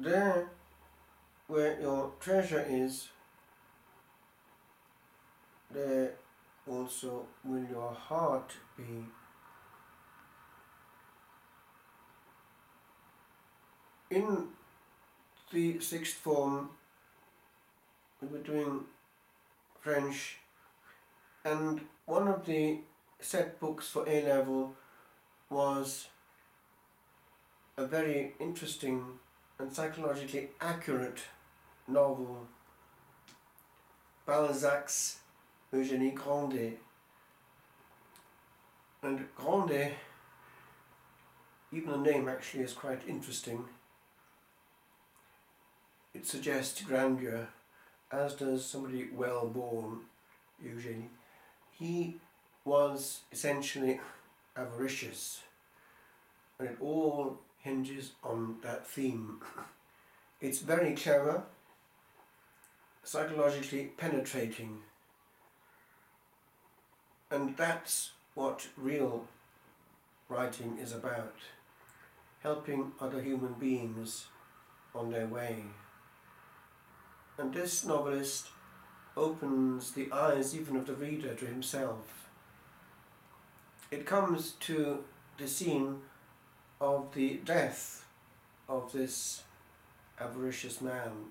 there where your treasure is, there also will your heart be. In the sixth form, we were doing French, and one of the set books for A-level was a very interesting and psychologically accurate novel, Balzac's Eugénie Grandet. And Grandet, even the name actually is quite interesting. It suggests grandeur, as does somebody well born, Eugénie. He was essentially avaricious, and it all hinges on that theme. It's very clever, psychologically penetrating, and that's what real writing is about, helping other human beings on their way. And this novelist opens the eyes even of the reader to himself. It comes to the scene of the death of this avaricious man,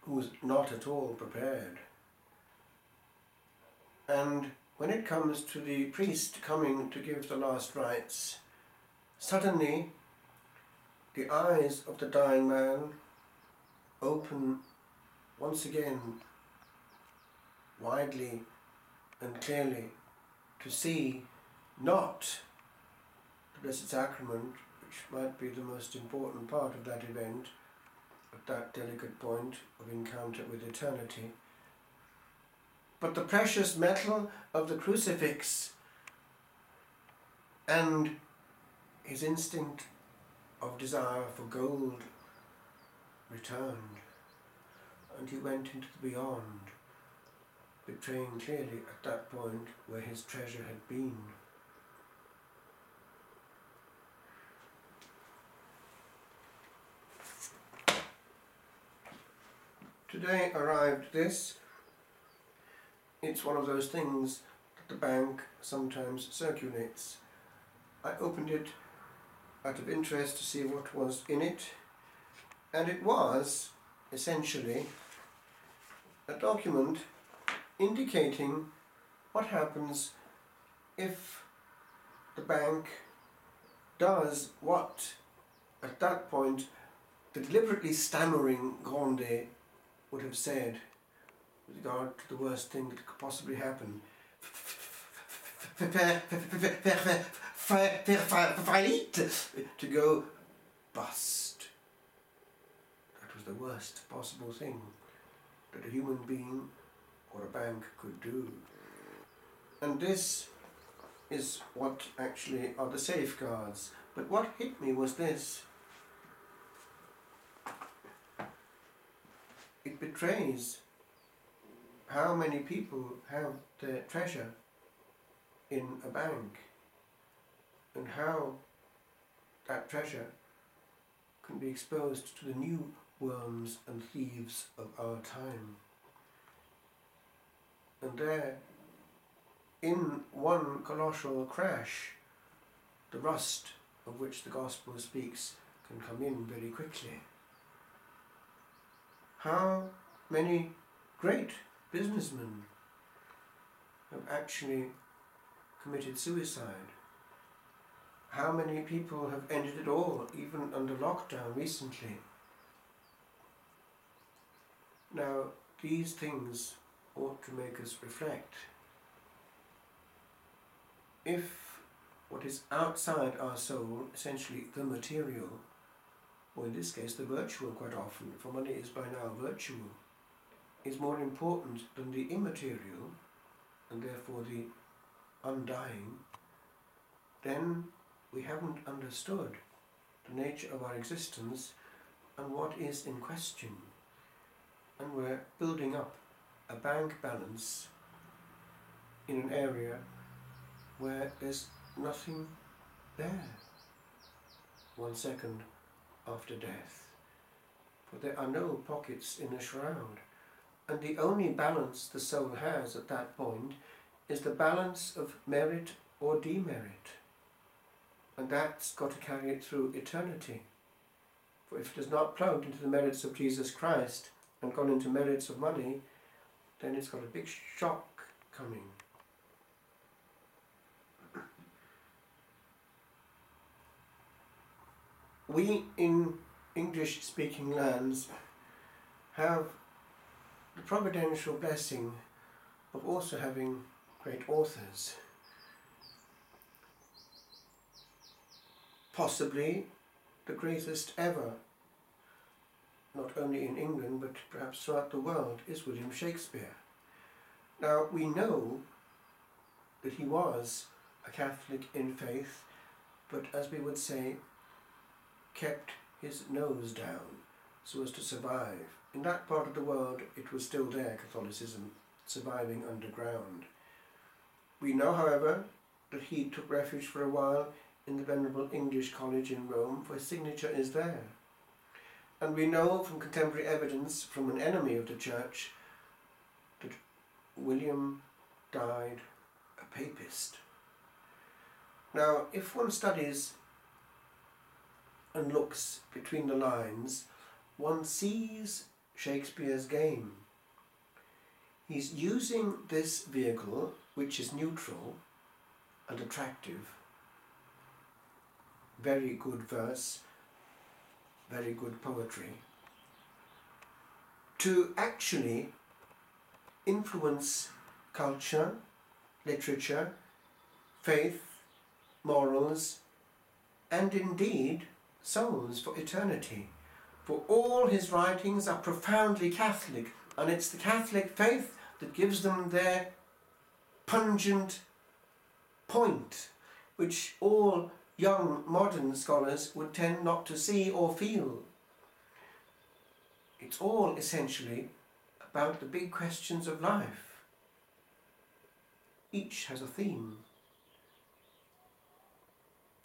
who's not at all prepared. And when it comes to the priest coming to give the last rites, suddenly the eyes of the dying man open once again, widely and clearly, to see not the Blessed Sacrament, which might be the most important part of that event, at that delicate point of encounter with eternity, but the precious metal of the crucifix, and his instinct of desire for gold returned, and he went into the beyond, betraying clearly at that point where his treasure had been. Today arrived this. It's one of those things that the bank sometimes circulates. I opened it out of interest to see what was in it, and it was essentially a document indicating what happens if the bank does what, at that point, the deliberately stammering Grandet would have said with regard to the worst thing that could possibly happen. To go bust. That was the worst possible thing that a human being or a bank could do. And this is what actually are the safeguards. But what hit me was this. It betrays how many people have their treasure in a bank, and how that treasure can be exposed to the new worms and thieves of our time. And there, in one colossal crash, the rust of which the Gospel speaks can come in very quickly. How many great businessmen have actually committed suicide? How many people have ended it all, even under lockdown recently? Now, these things ought to make us reflect. If what is outside our soul, essentially the material, or in this case the virtual quite often, for money is by now virtual, is more important than the immaterial, and therefore the undying, then we haven't understood the nature of our existence and what is in question. And we're building up a bank balance in an area where there's nothing there. 1 second, after death, for there are no pockets in a shroud, and the only balance the soul has at that point is the balance of merit or demerit, and that's got to carry it through eternity. For if it has not plugged into the merits of Jesus Christ and gone into merits of money, then it's got a big shock coming. We in English-speaking lands have the providential blessing of also having great authors. Possibly the greatest ever, not only in England but perhaps throughout the world, is William Shakespeare. Now we know that he was a Catholic in faith, but as we would say, kept his nose down so as to survive. In that part of the world it was still there, Catholicism, surviving underground. We know, however, that he took refuge for a while in the Venerable English College in Rome, for his signature is there. And we know from contemporary evidence from an enemy of the Church that William died a papist. Now, if one studies and looks between the lines, one sees Shakespeare's game. He's using this vehicle, which is neutral and attractive, very good verse, very good poetry, to actually influence culture, literature, faith, morals, and indeed souls for eternity. For all his writings are profoundly Catholic, and it's the Catholic faith that gives them their pungent point, which all young modern scholars would tend not to see or feel. It's all essentially about the big questions of life. Each has a theme.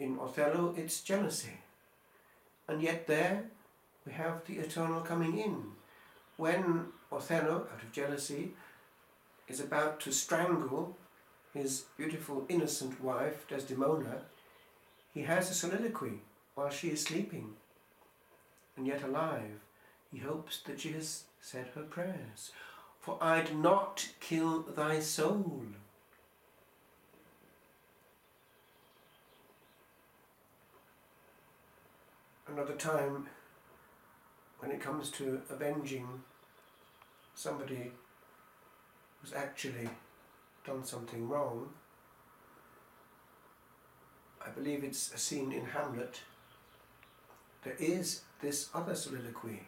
In Othello it's jealousy, and yet there we have the eternal coming in. When Othello, out of jealousy, is about to strangle his beautiful innocent wife Desdemona, he has a soliloquy while she is sleeping, and yet alive. He hopes that she has said her prayers. For I'd not kill thy soul. Another time, when it comes to avenging somebody who's actually done something wrong, I believe it's a scene in Hamlet, there is this other soliloquy,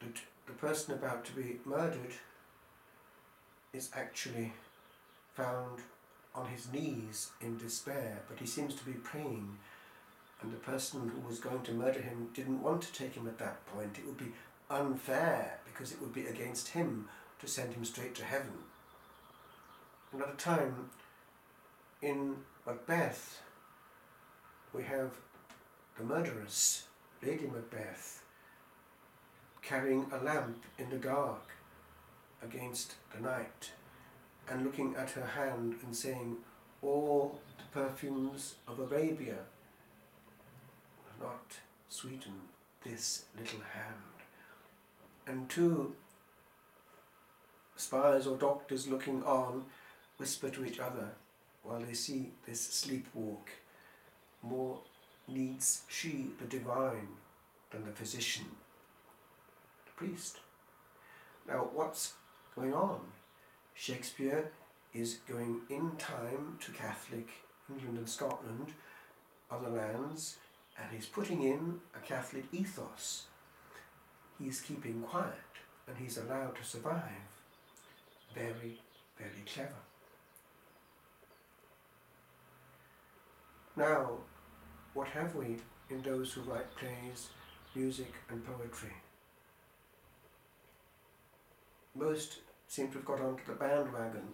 that the person about to be murdered is actually found on his knees in despair, but he seems to be praying, and the person who was going to murder him didn't want to take him at that point. It would be unfair, because it would be against him to send him straight to heaven. Another time, in Macbeth, we have the murderess, Lady Macbeth, carrying a lamp in the dark against the night, and looking at her hand and saying, all the perfumes of Arabia will not sweeten this little hand. And two spies or doctors looking on whisper to each other while they see this sleepwalk. More needs she the divine than the physician, the priest. Now what's going on? Shakespeare is going in time to Catholic England and Scotland, other lands, and he's putting in a Catholic ethos. He's keeping quiet, and he's allowed to survive. Very, very clever. Now, what have we in those who write plays, music and poetry? Most seem to have got onto the bandwagon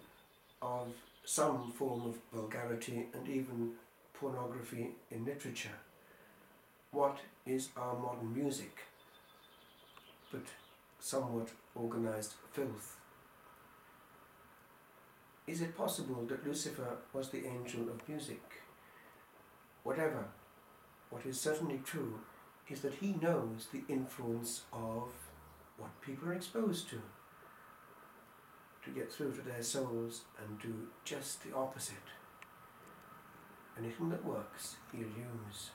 of some form of vulgarity and even pornography in literature. what is our modern music, but somewhat organized filth? Is it possible that Lucifer was the angel of music? Whatever, what is certainly true is that he knows the influence of what people are exposed to get through to their souls and do just the opposite. Anything that works, he'll use.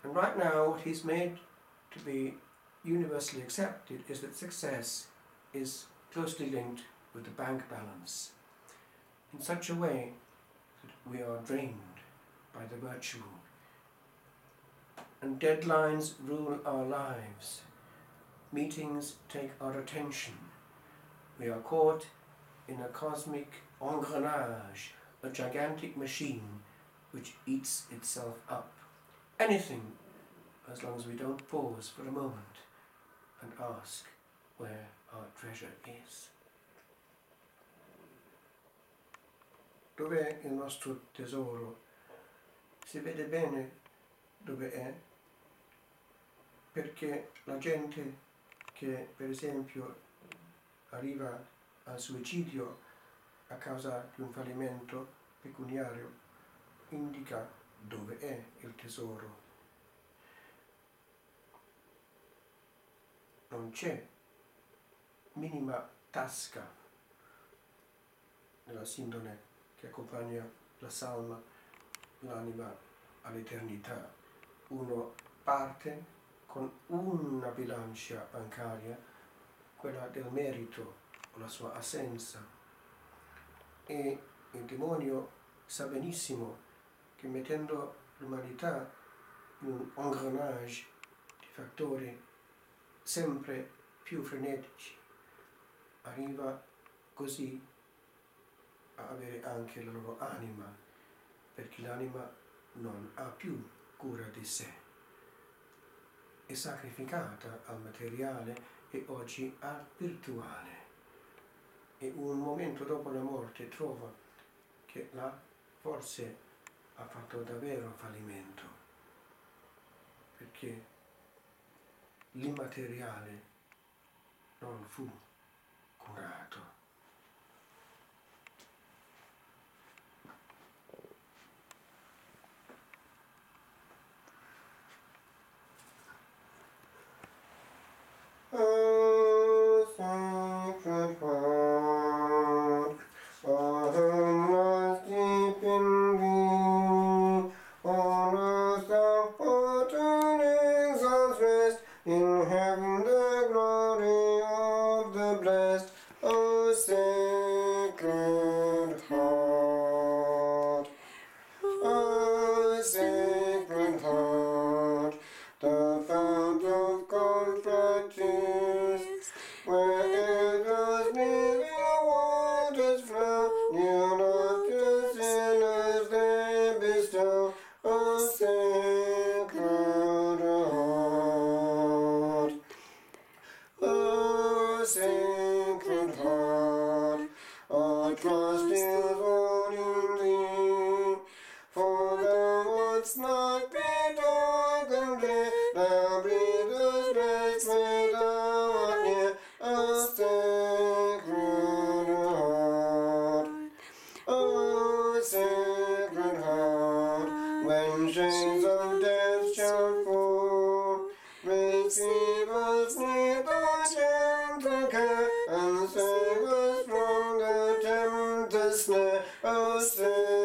And right now, what he's made to be universally accepted is that success is closely linked with the bank balance in such a way that we are drained by the virtue. And deadlines rule our lives. Meetings take our attention. We are caught in a cosmic engrenage, a gigantic machine which eats itself up. Anything, as long as we don't pause for a moment and ask where our treasure is. Dov'è il nostro tesoro? Si vede bene dove è, perché la gente che per esempio arriva al suicidio a causa di un fallimento pecuniario indica dove è il tesoro. Non c'è minima tasca nella sindone che accompagna la salma, l'anima all'eternità. Uno parte con una bilancia bancaria, quella del merito o la sua assenza, e il demonio sa benissimo che mettendo l'umanità in un engrenage di fattori sempre più frenetici arriva così a avere anche la loro anima, perché l'anima non ha più cura di sé, è sacrificata al materiale e oggi al virtuale, e un momento dopo la morte trova che là forse ha fatto davvero fallimento, perché l'immateriale non fu curato. In heaven the glory of the blessed, O Sacred Heart, O Sacred Heart, the fount of gold practice, where echoes living waters flow, yield not to sinners they bestow, O Sacred Heart. O Sacred Heart, our trust is all in thee, for thou wouldst not be darkened there, thou breathest rest where thou art near, O Sacred Heart. O Sacred Heart, when shades of death shall fall, receive us with thy gentle care, and save us from the tempter's snare, O Sacred